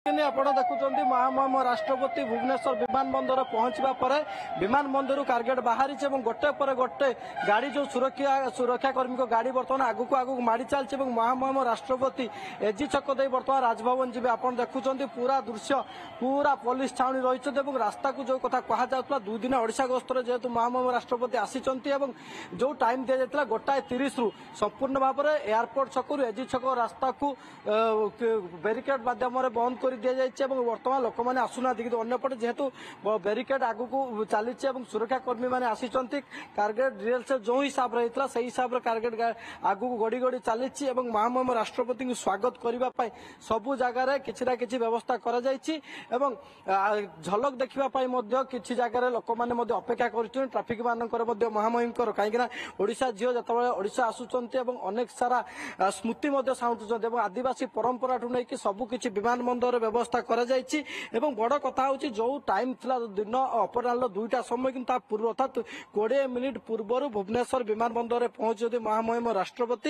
ଆପଣ ଦେଖୁଛନ୍ତି ମହାମହିମ ରାଷ୍ଟ୍ରପତି ଭୁବନେଶ୍ୱର ବିମାନ ବନ୍ଦର ପହଞ୍ଚିବା ପରେ ବିମାନ ବନ୍ଦରରୁ କାରଗେଟ ବାହାରିଛି ଏବଂ ଗୋଟେ ପରେ ଗୋଟେ ଗାଡ଼ି ଯେଉଁ ସୁରକ୍ଷା କର୍ମୀଙ୍କ ଗାଡ଼ି ବର୍ତ୍ତମାନ ଆଗକୁ ଆଗକୁ ମାଡ଼ି ଚାଲିଛି ଏବଂ ମହାମହିମ ରାଷ୍ଟ୍ରପତି ଏଜି ଛକ ଦେଇ ବର୍ତ୍ତମାନ ରାଜଭବନ ଯିବେ। ଆପଣ ଦେଖୁଛନ୍ତି ପୁରା ଦୃଶ୍ୟ ପୁରା ପୋଲିସ ଛାଉଣି ରହିଛନ୍ତି ଏବଂ ରାସ୍ତାକୁ ଯେଉଁ କଥା କୁହାଯାଉଥିଲା 2 ଦିନ ଓଡ଼ିଶା ଗସ୍ତରେ ଯେହେତୁ ମହାମହିମ ରାଷ୍ଟ୍ରପତି ଆସିଛନ୍ତି ଏବଂ ଯେଉଁ ଟାଇମ୍ ଦିଆଯାଇଥିଲା 1:30ରୁ ସମ୍ପୂର୍ଣ୍ଣ ଭାବରେ ଏୟାରପୋର୍ଟ ଛକରୁ ଏଜି ଛକ ରାସ୍ତାକୁ ବ୍ୟାରିକେଡ୍ ମାଧ୍ୟମରେ ବନ୍ଦ କରି ଦିଆଯାଇଛି ଏବଂ ବର୍ତ୍ତମାନ ଲୋକମାନେ ଆସୁନାହାନ୍ତି କିନ୍ତୁ ଅନ୍ୟପଟେ ଯେହେତୁ ବ୍ୟାରିକେଡ୍ ଆଗକୁ ଚାଲିଛି ଏବଂ ସୁରକ୍ଷା କର୍ମୀ ମାନେ ଆସିଛନ୍ତି କାରଗେଟ ରିହର୍ସାଲ ଯେଉଁ ହିସାବରେ ହେଇଥିଲା ସେହି ହିସାବରେ କାରଗେଟ ଆଗକୁ ଗଡ଼ି ଗଡ଼ି ଚାଲିଛି ଏବଂ ମହାମହିମ ରାଷ୍ଟ୍ରପତିଙ୍କୁ ସ୍ୱାଗତ କରିବା ପାଇଁ ସବୁ ଜାଗାରେ କିଛି ନା କିଛି ବ୍ୟବସ୍ଥା କରାଯାଇଛି ଏବଂ ଝଲକ ଦେଖିବା ପାଇଁ ମଧ୍ୟ କିଛି ଜାଗାରେ ଲୋକମାନେ ମଧ୍ୟ ଅପେକ୍ଷା କରୁଛନ୍ତି ଟ୍ରାଫିକ ମାନଙ୍କର ମଧ୍ୟ ମହାମହିମଙ୍କର କାହିଁକିନା ଓଡ଼ିଶା ଝିଅ ଯେତେବେଳେ ଓଡ଼ିଶା ଆସୁଛନ୍ତି ଏବଂ ଅନେକ ସାରା ସ୍ମୃତି ମଧ୍ୟ ସାଉଁଟୁଛନ୍ତି ଏବଂ ଆଦିବାସୀ ପରମ୍ପରାଠୁ ନେଇକି ସବୁ କିଛି ବିମାନ ବନ୍ଦର ବ୍ୟବସ୍ଥା କରାଯାଇଛି ଏବଂ ବଡ଼ କଥା ହେଉଛି ଯେଉଁ ଟାଇମ୍ ଥିଲା ଦିନ ଅପରାହ୍ନ 2ଟା ସମୟ କିନ୍ତୁ ତା ପୂର୍ବ ଅର୍ଥାତ୍ 20 ମିନିଟ୍ ପୂର୍ବରୁ ଭୁବନେଶ୍ୱର ବିମାନ ବନ୍ଦରରେ ପହଞ୍ଚୁଛନ୍ତି ମହାମହିମ ରାଷ୍ଟ୍ରପତି।